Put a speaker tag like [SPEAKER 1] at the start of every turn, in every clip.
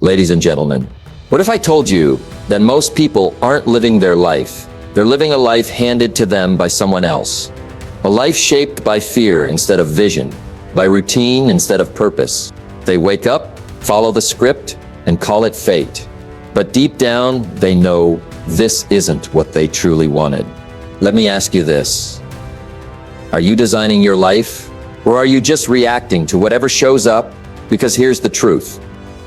[SPEAKER 1] Ladies and gentlemen, what if I told you that most people aren't living their life? They're living a life handed to them by someone else. A life shaped by fear instead of vision, by routine instead of purpose. They wake up, follow the script, and call it fate. But deep down, they know this isn't what they truly wanted. Let me ask you this. Are you designing your life, or are you just reacting to whatever shows up? Because here's the truth.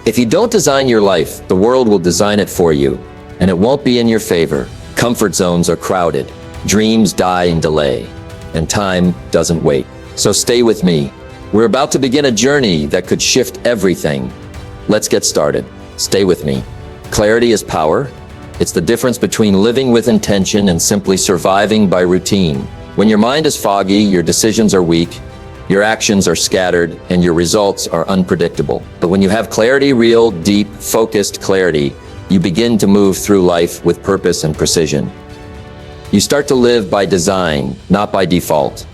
[SPEAKER 1] If you don't design your life, the world will design it for you, and it won't be in your favor. Comfort zones are crowded, dreams die in delay, and time doesn't wait. So stay with me. We're about to begin a journey that could shift everything. Let's get started. Stay with me. Clarity is power. It's the difference between living with intention and simply surviving by routine. When your mind is foggy, your decisions are weak, your actions are scattered, and your results are unpredictable. But when you have clarity, real, deep, focused clarity, you begin to move through life with purpose and precision. You start to live by design, not by default.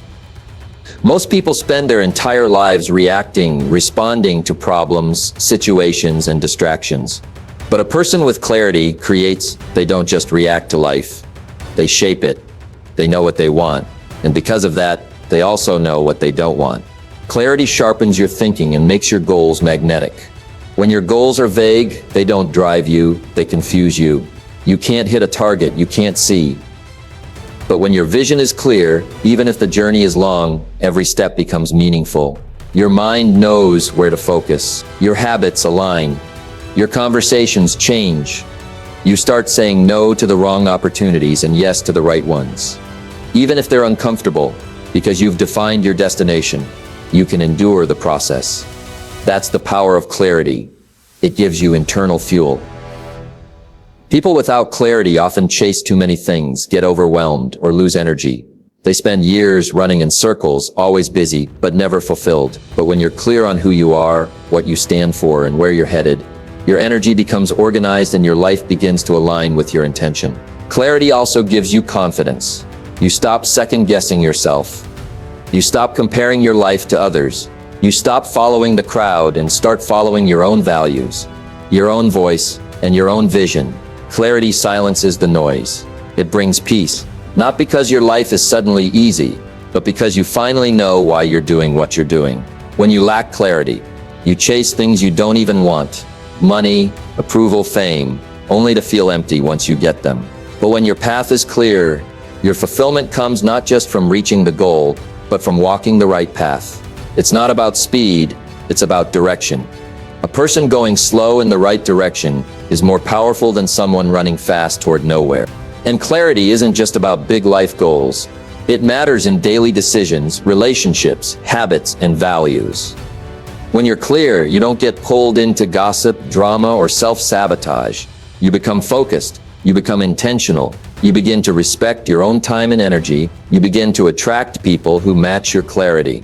[SPEAKER 1] Most people spend their entire lives reacting, responding to problems, situations, and distractions. But a person with clarity creates. They don't just react to life. They shape it. They know what they want. And because of that, they also know what they don't want. Clarity sharpens your thinking and makes your goals magnetic. When your goals are vague, they don't drive you, they confuse you. You can't hit a target you can't see. But when your vision is clear, even if the journey is long, every step becomes meaningful. Your mind knows where to focus. Your habits align. Your conversations change. You start saying no to the wrong opportunities and yes to the right ones. Even if they're uncomfortable, because you've defined your destination, you can endure the process. That's the power of clarity. It gives you internal fuel. People without clarity often chase too many things, get overwhelmed, or lose energy. They spend years running in circles, always busy, but never fulfilled. But when you're clear on who you are, what you stand for, and where you're headed, your energy becomes organized and your life begins to align with your intention. Clarity also gives you confidence. You stop second-guessing yourself. You stop comparing your life to others. You stop following the crowd and start following your own values, your own voice, and your own vision. Clarity silences the noise. It brings peace, not because your life is suddenly easy, but because you finally know why you're doing what you're doing. When you lack clarity, you chase things you don't even want. Money, approval, fame, only to feel empty once you get them. But when your path is clear, your fulfillment comes not just from reaching the goal, but from walking the right path. It's not about speed, it's about direction. A person going slow in the right direction is more powerful than someone running fast toward nowhere. And clarity isn't just about big life goals. It matters in daily decisions, relationships, habits, and values. When you're clear, you don't get pulled into gossip, drama, or self-sabotage. You become focused. You become intentional. You begin to respect your own time and energy. You begin to attract people who match your clarity.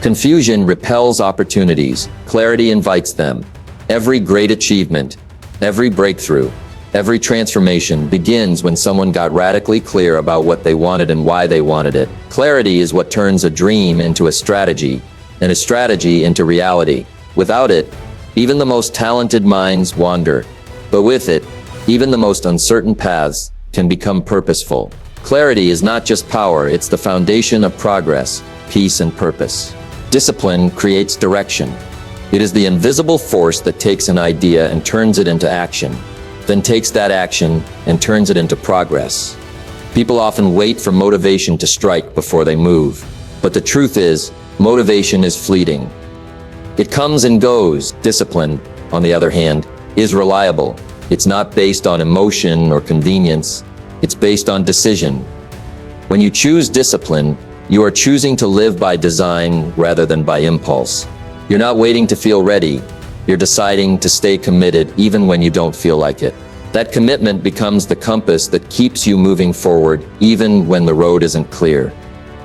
[SPEAKER 1] Confusion repels opportunities. Clarity invites them. Every great achievement, every breakthrough, every transformation begins when someone got radically clear about what they wanted and why they wanted it. Clarity is what turns a dream into a strategy, and a strategy into reality. Without it, even the most talented minds wander. But with it, even the most uncertain paths can become purposeful. Clarity is not just power, it's the foundation of progress, peace, and purpose. Discipline creates direction. It is the invisible force that takes an idea and turns it into action, then takes that action and turns it into progress. People often wait for motivation to strike before they move. But the truth is, motivation is fleeting. It comes and goes. Discipline, on the other hand, is reliable. It's not based on emotion or convenience. It's based on decision. When you choose discipline, you are choosing to live by design rather than by impulse. You're not waiting to feel ready. You're deciding to stay committed even when you don't feel like it. That commitment becomes the compass that keeps you moving forward even when the road isn't clear.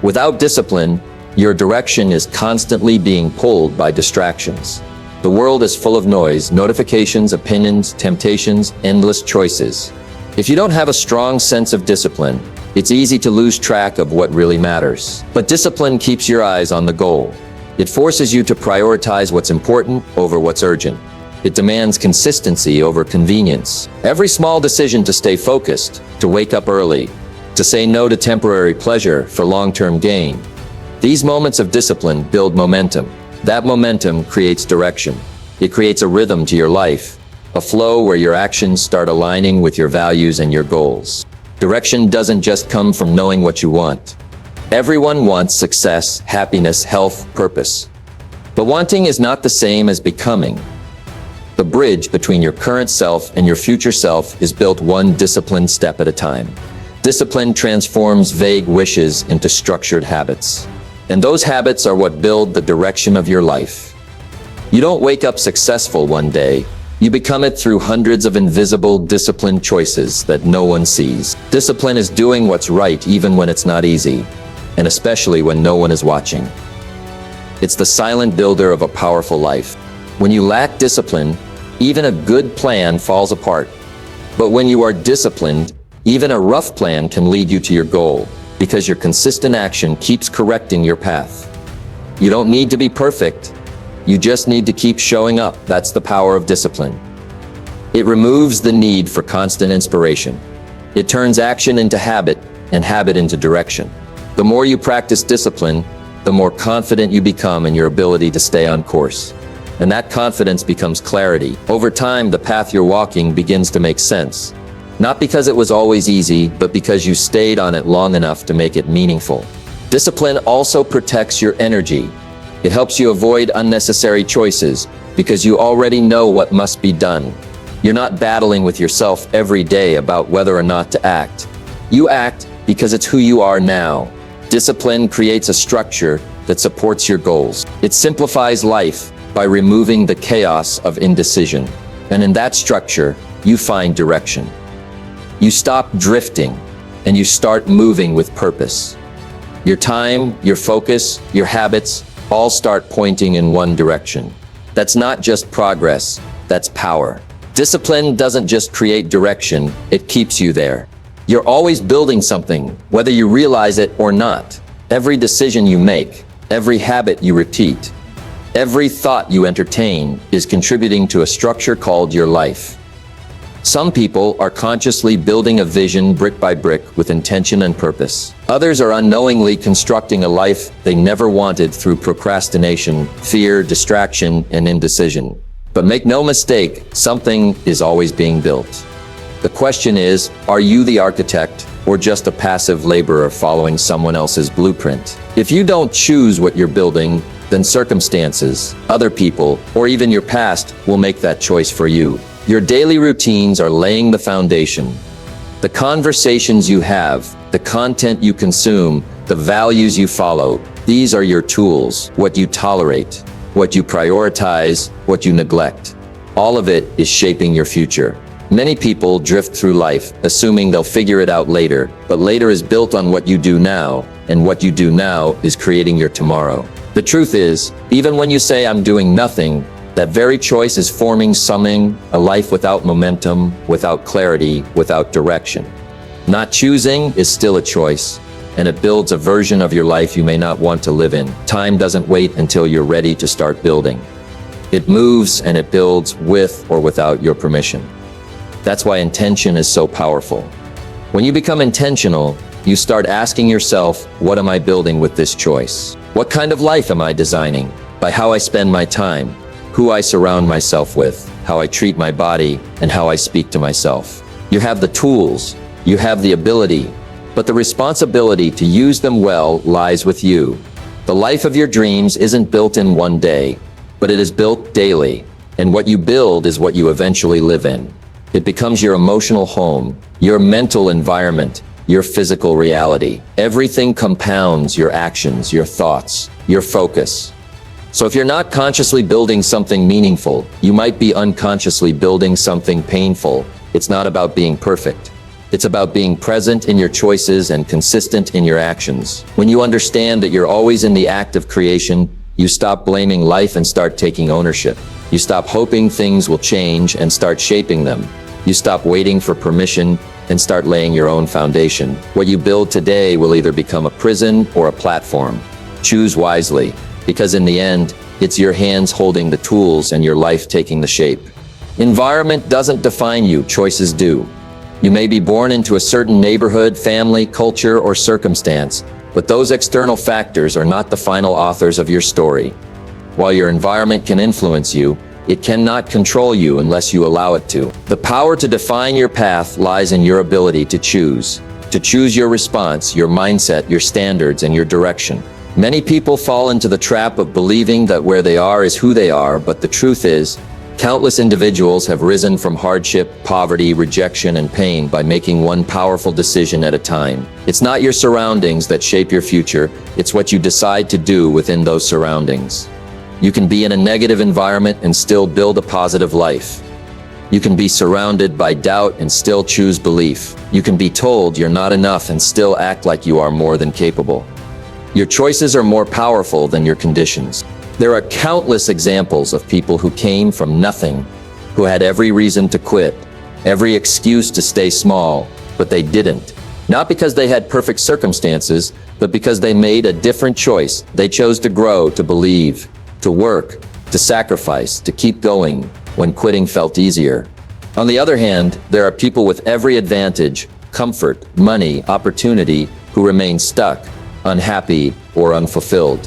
[SPEAKER 1] Without discipline, your direction is constantly being pulled by distractions. The world is full of noise, notifications, opinions, temptations, endless choices. If you don't have a strong sense of discipline, it's easy to lose track of what really matters. But discipline keeps your eyes on the goal. It forces you to prioritize what's important over what's urgent. It demands consistency over convenience. Every small decision to stay focused, to wake up early, to say no to temporary pleasure for long-term gain. These moments of discipline build momentum. That momentum creates direction. It creates a rhythm to your life, a flow where your actions start aligning with your values and your goals. Direction doesn't just come from knowing what you want. Everyone wants success, happiness, health, purpose. But wanting is not the same as becoming. The bridge between your current self and your future self is built one disciplined step at a time. Discipline transforms vague wishes into structured habits. And those habits are what build the direction of your life. You don't wake up successful one day. You become it through hundreds of invisible, disciplined choices that no one sees. Discipline is doing what's right even when it's not easy, and especially when no one is watching. It's the silent builder of a powerful life. When you lack discipline, even a good plan falls apart. But when you are disciplined, even a rough plan can lead you to your goal, because your consistent action keeps correcting your path. You don't need to be perfect. You just need to keep showing up. That's the power of discipline. It removes the need for constant inspiration. It turns action into habit and habit into direction. The more you practice discipline, the more confident you become in your ability to stay on course. And that confidence becomes clarity. Over time, the path you're walking begins to make sense. Not because it was always easy, but because you stayed on it long enough to make it meaningful. Discipline also protects your energy. It helps you avoid unnecessary choices because you already know what must be done. You're not battling with yourself every day about whether or not to act. You act because it's who you are now. Discipline creates a structure that supports your goals. It simplifies life by removing the chaos of indecision. And in that structure, you find direction. You stop drifting and you start moving with purpose. Your time, your focus, your habits all start pointing in one direction. That's not just progress, that's power. Discipline doesn't just create direction, it keeps you there. You're always building something, whether you realize it or not. Every decision you make, every habit you repeat, every thought you entertain is contributing to a structure called your life. Some people are consciously building a vision brick by brick with intention and purpose. Others are unknowingly constructing a life they never wanted through procrastination, fear, distraction, and indecision. But make no mistake, something is always being built. The question is, are you the architect or just a passive laborer following someone else's blueprint? If you don't choose what you're building, then circumstances, other people, or even your past will make that choice for you. Your daily routines are laying the foundation. The conversations you have, the content you consume, the values you follow, these are your tools. What you tolerate, what you prioritize, what you neglect. All of it is shaping your future. Many people drift through life, assuming they'll figure it out later, but later is built on what you do now, and what you do now is creating your tomorrow. The truth is, even when you say I'm doing nothing, that very choice is forming something, a life without momentum, without clarity, without direction. Not choosing is still a choice, and it builds a version of your life you may not want to live in. Time doesn't wait until you're ready to start building. It moves and it builds with or without your permission. That's why intention is so powerful. When you become intentional, you start asking yourself, what am I building with this choice? What kind of life am I designing? By how I spend my time, who I surround myself with, how I treat my body, and how I speak to myself. You have the tools, you have the ability, but the responsibility to use them well lies with you. The life of your dreams isn't built in one day, but it is built daily, and what you build is what you eventually live in. It becomes your emotional home, your mental environment, your physical reality. Everything compounds your actions, your thoughts, your focus. So if you're not consciously building something meaningful, you might be unconsciously building something painful. It's not about being perfect. It's about being present in your choices and consistent in your actions. When you understand that you're always in the act of creation, you stop blaming life and start taking ownership. You stop hoping things will change and start shaping them. You stop waiting for permission and start laying your own foundation. What you build today will either become a prison or a platform. Choose wisely, because in the end, It's your hands holding the tools and your life taking the shape. Environment doesn't define you, choices do. You may be born into a certain neighborhood, family, culture, or circumstance, but those external factors are not the final authors of your story. While your environment can influence you, it cannot control you unless you allow it to. The power to define your path lies in your ability to choose your response, your mindset, your standards, and your direction. Many people fall into the trap of believing that where they are is who they are, but the truth is, countless individuals have risen from hardship, poverty, rejection, and pain by making one powerful decision at a time. It's not your surroundings that shape your future, it's what you decide to do within those surroundings. You can be in a negative environment and still build a positive life. You can be surrounded by doubt and still choose belief. You can be told you're not enough and still act like you are more than capable. Your choices are more powerful than your conditions. There are countless examples of people who came from nothing, who had every reason to quit, every excuse to stay small, but they didn't. Not because they had perfect circumstances, but because they made a different choice. They chose to grow, to believe, to work, to sacrifice, to keep going when quitting felt easier. On the other hand, there are people with every advantage, comfort, money, opportunity, who remain stuck, unhappy, or unfulfilled.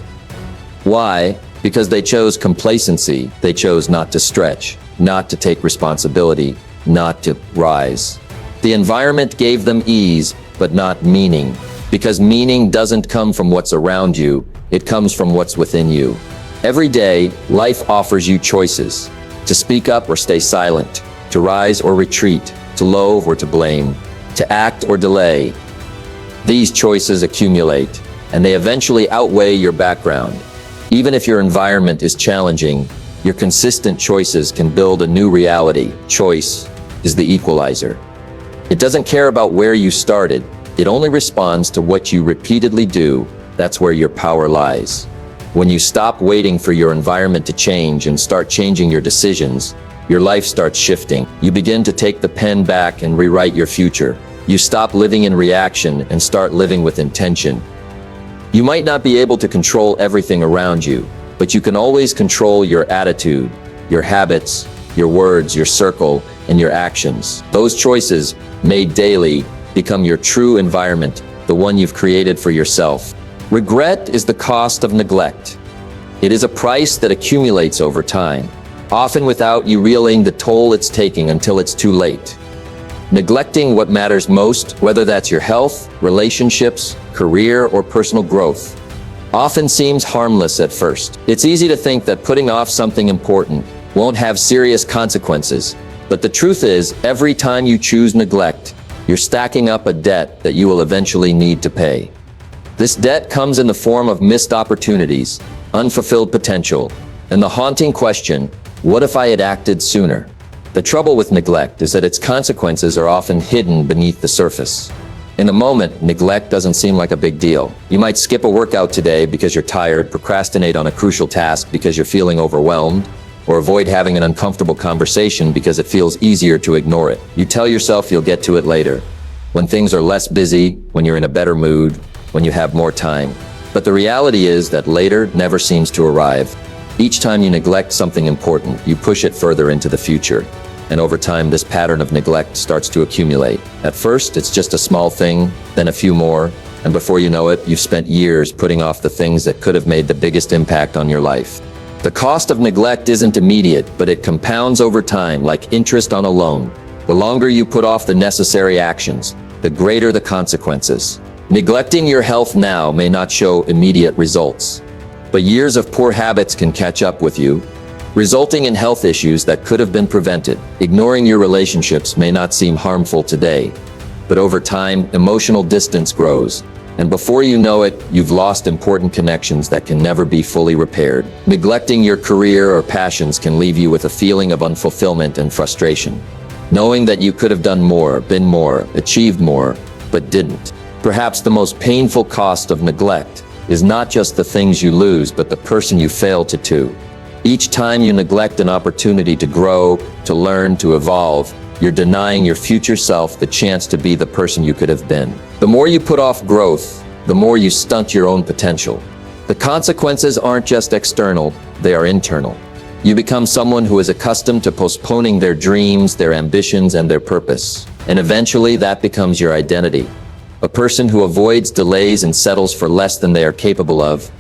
[SPEAKER 1] Why? Because they chose complacency. They chose not to stretch, not to take responsibility, not to rise. The environment gave them ease, but not meaning. Because meaning doesn't come from what's around you, it comes from what's within you. Every day, life offers you choices: to speak up or stay silent, to rise or retreat, to loathe or to blame, to act or delay. These choices accumulate, and they eventually outweigh your background. Even if your environment is challenging, your consistent choices can build a new reality. Choice is the equalizer. It doesn't care about where you started, it only responds to what you repeatedly do. That's where your power lies. When you stop waiting for your environment to change and start changing your decisions, your life starts shifting. You begin to take the pen back and rewrite your future. You stop living in reaction and start living with intention. You might not be able to control everything around you, but you can always control your attitude, your habits, your words, your circle, and your actions. Those choices, made daily, become your true environment, the one you've created for yourself. Regret is the cost of neglect. It is a price that accumulates over time, often without you realizing the toll it's taking until it's too late. Neglecting what matters most, whether that's your health, relationships, career, or personal growth, often seems harmless at first. It's easy to think that putting off something important won't have serious consequences, but the truth is, every time you choose neglect, you're stacking up a debt that you will eventually need to pay. This debt comes in the form of missed opportunities, unfulfilled potential, and the haunting question, what if I had acted sooner? The trouble with neglect is that its consequences are often hidden beneath the surface. In the moment, neglect doesn't seem like a big deal. You might skip a workout today because you're tired, procrastinate on a crucial task because you're feeling overwhelmed, or avoid having an uncomfortable conversation because it feels easier to ignore it. You tell yourself you'll get to it later, when things are less busy, when you're in a better mood, when you have more time. But the reality is that later never seems to arrive. Each time you neglect something important, you push it further into the future. And over time, this pattern of neglect starts to accumulate. At first, it's just a small thing, then a few more, and before you know it, you've spent years putting off the things that could have made the biggest impact on your life. The cost of neglect isn't immediate, but it compounds over time like interest on a loan. The longer you put off the necessary actions, the greater the consequences. Neglecting your health now may not show immediate results, but years of poor habits can catch up with you, resulting in health issues that could have been prevented. Ignoring your relationships may not seem harmful today, but over time, emotional distance grows, and before you know it, you've lost important connections that can never be fully repaired. Neglecting your career or passions can leave you with a feeling of unfulfillment and frustration, knowing that you could have done more, been more, achieved more, but didn't. Perhaps the most painful cost of neglect is not just the things you lose, but the person you fail to. Each time you neglect an opportunity to grow, to learn, to evolve, you're denying your future self the chance to be the person you could have been. The more you put off growth, the more you stunt your own potential. The consequences aren't just external, they are internal. You become someone who is accustomed to postponing their dreams, their ambitions, and their purpose. And eventually that becomes your identity. A person who avoids delays and settles for less than they are capable of.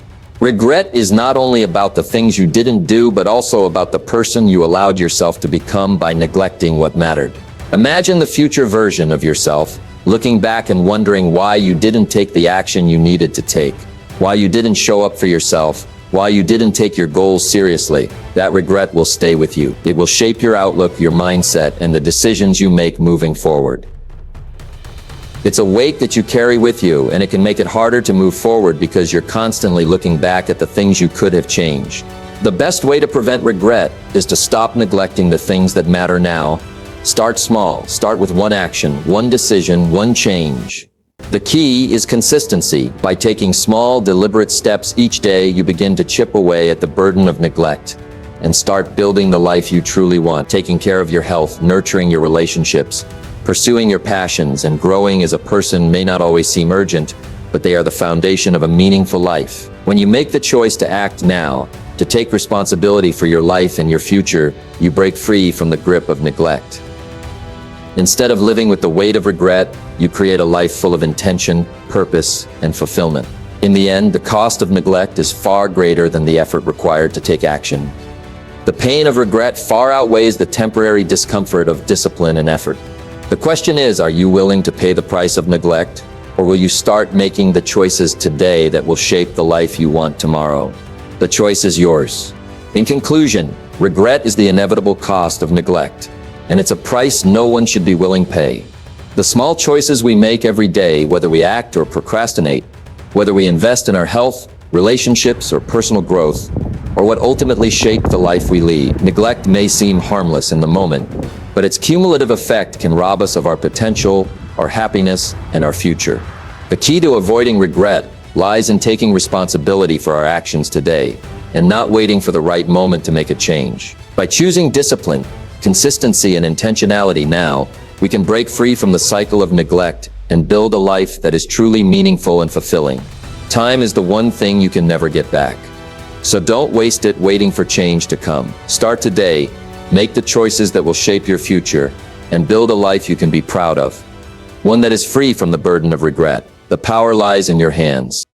[SPEAKER 1] Regret is not only about the things you didn't do, but also about the person you allowed yourself to become by neglecting what mattered. Imagine the future version of yourself, looking back and wondering why you didn't take the action you needed to take, why you didn't show up for yourself, why you didn't take your goals seriously. That regret will stay with you. It will shape your outlook, your mindset, and the decisions you make moving forward. It's a weight that you carry with you, and it can make it harder to move forward because you're constantly looking back at the things you could have changed. The best way to prevent regret is to stop neglecting the things that matter now. Start small. Start with one action, one decision, one change. The key is consistency. By taking small, deliberate steps each day, you begin to chip away at the burden of neglect and start building the life you truly want, taking care of your health, nurturing your relationships, pursuing your passions, and growing as a person may not always seem urgent, but they are the foundation of a meaningful life. When you make the choice to act now, to take responsibility for your life and your future, you break free from the grip of neglect. Instead of living with the weight of regret, you create a life full of intention, purpose, and fulfillment. In the end, the cost of neglect is far greater than the effort required to take action. The pain of regret far outweighs the temporary discomfort of discipline and effort. The question is, are you willing to pay the price of neglect, or will you start making the choices today that will shape the life you want tomorrow? The choice is yours. In conclusion, regret is the inevitable cost of neglect, and it's a price no one should be willing to pay. The small choices we make every day, whether we act or procrastinate, whether we invest in our health, relationships, or personal growth, or what ultimately shape the life we lead. Neglect may seem harmless in the moment, but its cumulative effect can rob us of our potential, our happiness, and our future. The key to avoiding regret lies in taking responsibility for our actions today and not waiting for the right moment to make a change. By choosing discipline, consistency, and intentionality now, we can break free from the cycle of neglect and build a life that is truly meaningful and fulfilling. Time is the one thing you can never get back. So don't waste it waiting for change to come. Start today, make the choices that will shape your future, and build a life you can be proud of. One that is free from the burden of regret. The power lies in your hands.